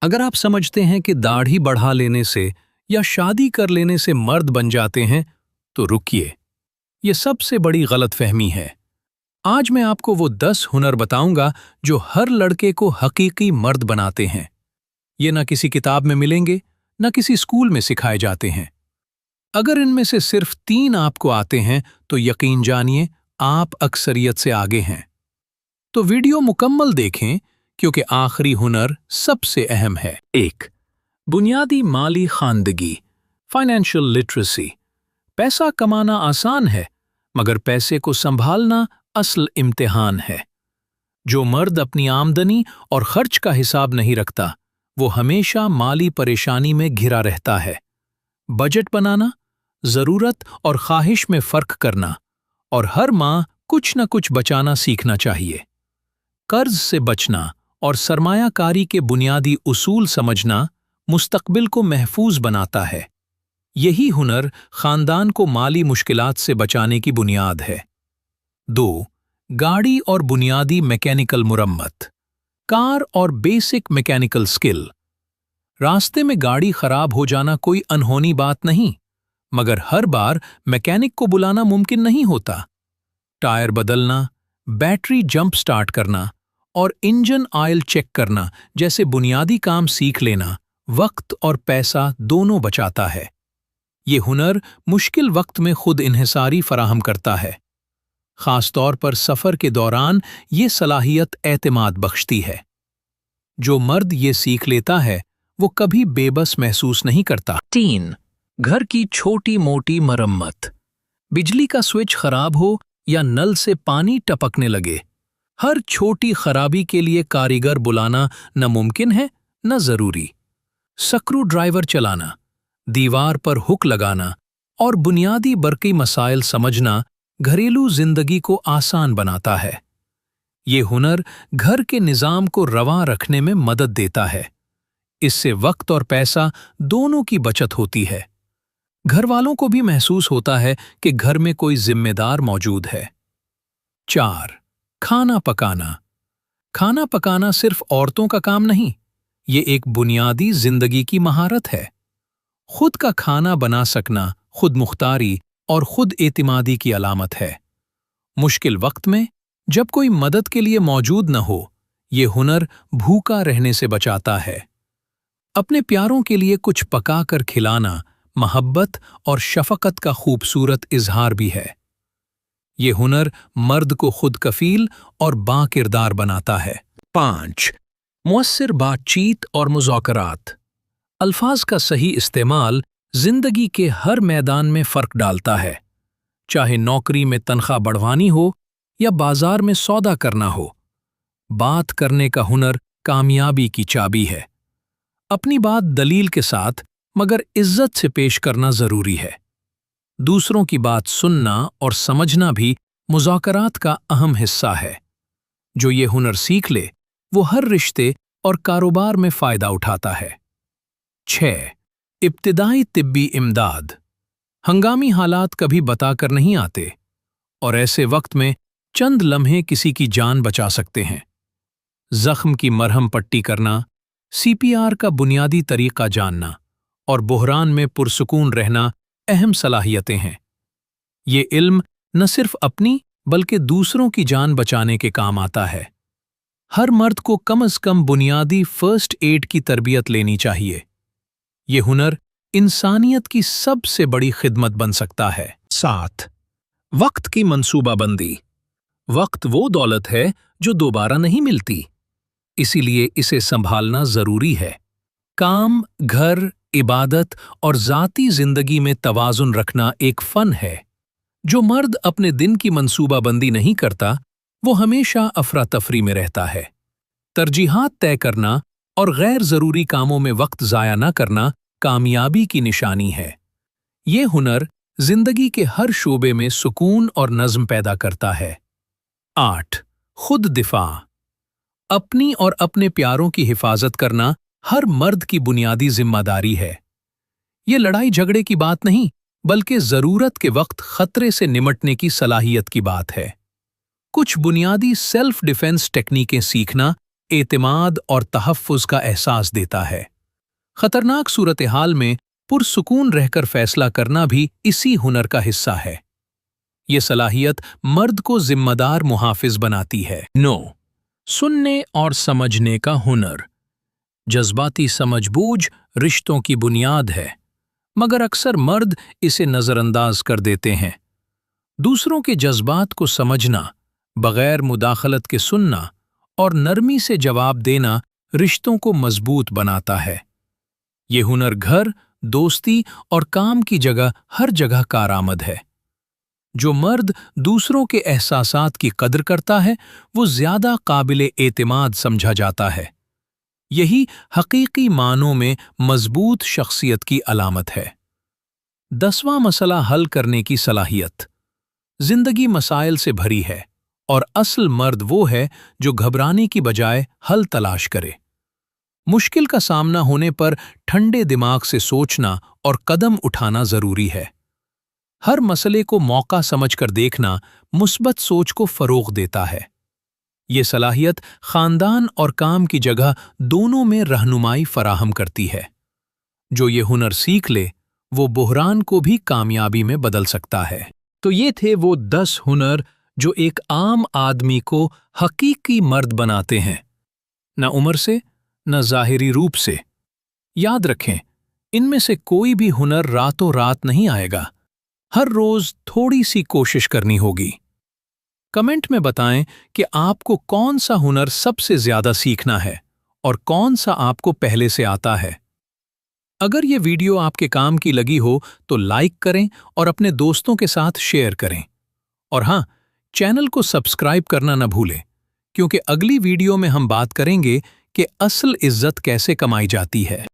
अगर आप समझते हैं कि दाढ़ी बढ़ा लेने से या शादी कर लेने से मर्द बन जाते हैं, तो रुकिए, ये सबसे बड़ी गलतफहमी है। आज मैं आपको वो 10 हुनर बताऊंगा जो हर लड़के को हकीकी मर्द बनाते हैं। ये न किसी किताब में मिलेंगे, न किसी स्कूल में सिखाए जाते हैं। अगर इनमें से सिर्फ 3 आपको आते हैं, तो यकीन जानिए आप अक्सरियत से आगे हैं। तो वीडियो मुकम्मल देखें, क्योंकि आखिरी हुनर सबसे अहम है। 1. बुनियादी माली खानदगी, फाइनेंशियल लिटरेसी। पैसा कमाना आसान है, मगर पैसे को संभालना असल इम्तिहान है। जो मर्द अपनी आमदनी और खर्च का हिसाब नहीं रखता, वो हमेशा माली परेशानी में घिरा रहता है। बजट बनाना, जरूरत और ख्वाहिश में फर्क करना, और हर माह कुछ न कुछ बचाना सीखना चाहिए। कर्ज से बचना और सरमायाकारी के बुनियादी उसूल समझना मुस्तकबिल को महफूज बनाता है। यही हुनर खानदान को माली मुश्किलात से बचाने की बुनियाद है। 2. गाड़ी और बुनियादी मैकेनिकल मुरम्मत, कार और बेसिक मैकेनिकल स्किल। रास्ते में गाड़ी खराब हो जाना कोई अनहोनी बात नहीं, मगर हर बार मैकेनिक को बुलाना मुमकिन नहीं होता। टायर बदलना, बैटरी जंप स्टार्ट करना और इंजन ऑयल चेक करना जैसे बुनियादी काम सीख लेना वक्त और पैसा दोनों बचाता है। ये हुनर मुश्किल वक्त में खुद इन्हिसारी फराहम करता है। खास तौर पर सफ़र के दौरान ये सलाहियत एतमाद बख्शती है। जो मर्द ये सीख लेता है, वो कभी बेबस महसूस नहीं करता। 3. घर की छोटी मोटी मरम्मत। बिजली का स्विच खराब हो या नल से पानी टपकने लगे, हर छोटी खराबी के लिए कारीगर बुलाना न मुमकिन है न जरूरी। स्क्रू ड्राइवर चलाना, दीवार पर हुक लगाना और बुनियादी बरकी मसाइल समझना घरेलू जिंदगी को आसान बनाता है। ये हुनर घर के निज़ाम को रवां रखने में मदद देता है। इससे वक्त और पैसा दोनों की बचत होती है। घर वालों को भी महसूस होता है कि घर में कोई जिम्मेदार मौजूद है। 4. खाना पकाना। खाना पकाना सिर्फ औरतों का काम नहीं, ये एक बुनियादी जिंदगी की महारत है। खुद का खाना बना सकना खुद मुख्तारी और खुद एतिमादी की अलामत है। मुश्किल वक्त में जब कोई मदद के लिए मौजूद न हो, ये हुनर भूखा रहने से बचाता है। अपने प्यारों के लिए कुछ पका कर खिलाना मोहब्बत और शफकत का खूबसूरत इजहार भी है। ये हुनर मर्द को खुद कफील और बाकिरदार बनाता है। 5. मुअस्सिर बातचीत और मुज़ाकरात। अल्फाज का सही इस्तेमाल जिंदगी के हर मैदान में फ़र्क डालता है। चाहे नौकरी में तनख्वाह बढ़वानी हो या बाजार में सौदा करना हो, बात करने का हुनर कामयाबी की चाबी है। अपनी बात दलील के साथ मगर इज्जत से पेश करना ज़रूरी है। दूसरों की बात सुनना और समझना भी मुज़ाकरात का अहम हिस्सा है। जो ये हुनर सीख ले, वो हर रिश्ते और कारोबार में फ़ायदा उठाता है। 6. इब्तिदाई तिब्बी इमदाद। हंगामी हालात कभी बताकर नहीं आते, और ऐसे वक्त में चंद लम्हे किसी की जान बचा सकते हैं। जख्म की मरहम पट्टी करना, CPR का बुनियादी तरीका जानना और बुहरान में पुरसुकून रहना अहम सलाहियतें हैं। ये इल्म न सिर्फ अपनी बल्कि दूसरों की जान बचाने के काम आता है। हर मर्द को कम से कम बुनियादी फर्स्ट एड की तरबियत लेनी चाहिए। ये हुनर इंसानियत की सबसे बड़ी खिदमत बन सकता है। 7. वक्त की मंसूबाबंदी। वक्त वो दौलत है जो दोबारा नहीं मिलती, इसीलिए इसे संभालना जरूरी है। काम, घर, इबादत और ज़ाती जिंदगी में तवाज़ुन रखना एक फ़न है। जो मर्द अपने दिन की मंसूबाबंदी नहीं करता, वो हमेशा अफरा तफरी में रहता है। तरजीहात तय करना और गैर ज़रूरी कामों में वक्त ज़ाया न करना कामयाबी की निशानी है। ये हुनर जिंदगी के हर शोबे में सुकून और नज़्म पैदा करता है। 8. खुद दिफा। अपनी और अपने प्यारों की हिफाजत करना हर मर्द की बुनियादी जिम्मेदारी है। ये लड़ाई झगड़े की बात नहीं, बल्कि ज़रूरत के वक्त खतरे से निमटने की सलाहियत की बात है। कुछ बुनियादी सेल्फ डिफेंस टेक्निकें सीखना एतमाद और तहफ़्फ़ुज़ का एहसास देता है। खतरनाक सूरत हाल में पुरसुकून रहकर फैसला करना भी इसी हुनर का हिस्सा है। ये सलाहियत मर्द को जिम्मेदार मुहाफिज बनाती है। 9. सुनने और समझने का हुनर। जज्बाती समझबूझ रिश्तों की बुनियाद है, मगर अक्सर मर्द इसे नज़रअंदाज कर देते हैं। दूसरों के जज्बात को समझना, बगैर मुदाखलत के सुनना और नरमी से जवाब देना रिश्तों को मजबूत बनाता है। ये हुनर घर, दोस्ती और काम की जगह हर जगह कारआमद है। जो मर्द दूसरों के एहसासात की कद्र करता है, वो ज्यादा काबिले एतमाद समझा जाता है। यही हकीकी मानों में मजबूत शख्सियत की अलामत है। 10वां मसला हल करने की सलाहियत। जिंदगी मसाइल से भरी है और असल मर्द वो है जो घबराने की बजाय हल तलाश करे। मुश्किल का सामना होने पर ठंडे दिमाग से सोचना और कदम उठाना जरूरी है। हर मसले को मौका समझकर देखना मुस्बत सोच को फरोग देता है। ये सलाहियत खानदान और काम की जगह दोनों में रहनुमाई फराहम करती है। जो ये हुनर सीख ले, वो बुहरान को भी कामयाबी में बदल सकता है। तो ये थे वो 10 हुनर जो एक आम आदमी को हकीकी मर्द बनाते हैं, न उम्र से न ज़ाहिरी रूप से। याद रखें, इनमें से कोई भी हुनर रातों रात नहीं आएगा। हर रोज थोड़ी सी कोशिश करनी होगी। कमेंट में बताएं कि आपको कौन सा हुनर सबसे ज्यादा सीखना है और कौन सा आपको पहले से आता है। अगर ये वीडियो आपके काम की लगी हो तो लाइक करें और अपने दोस्तों के साथ शेयर करें। और हाँ, चैनल को सब्सक्राइब करना न भूलें, क्योंकि अगली वीडियो में हम बात करेंगे कि असल इज्जत कैसे कमाई जाती है।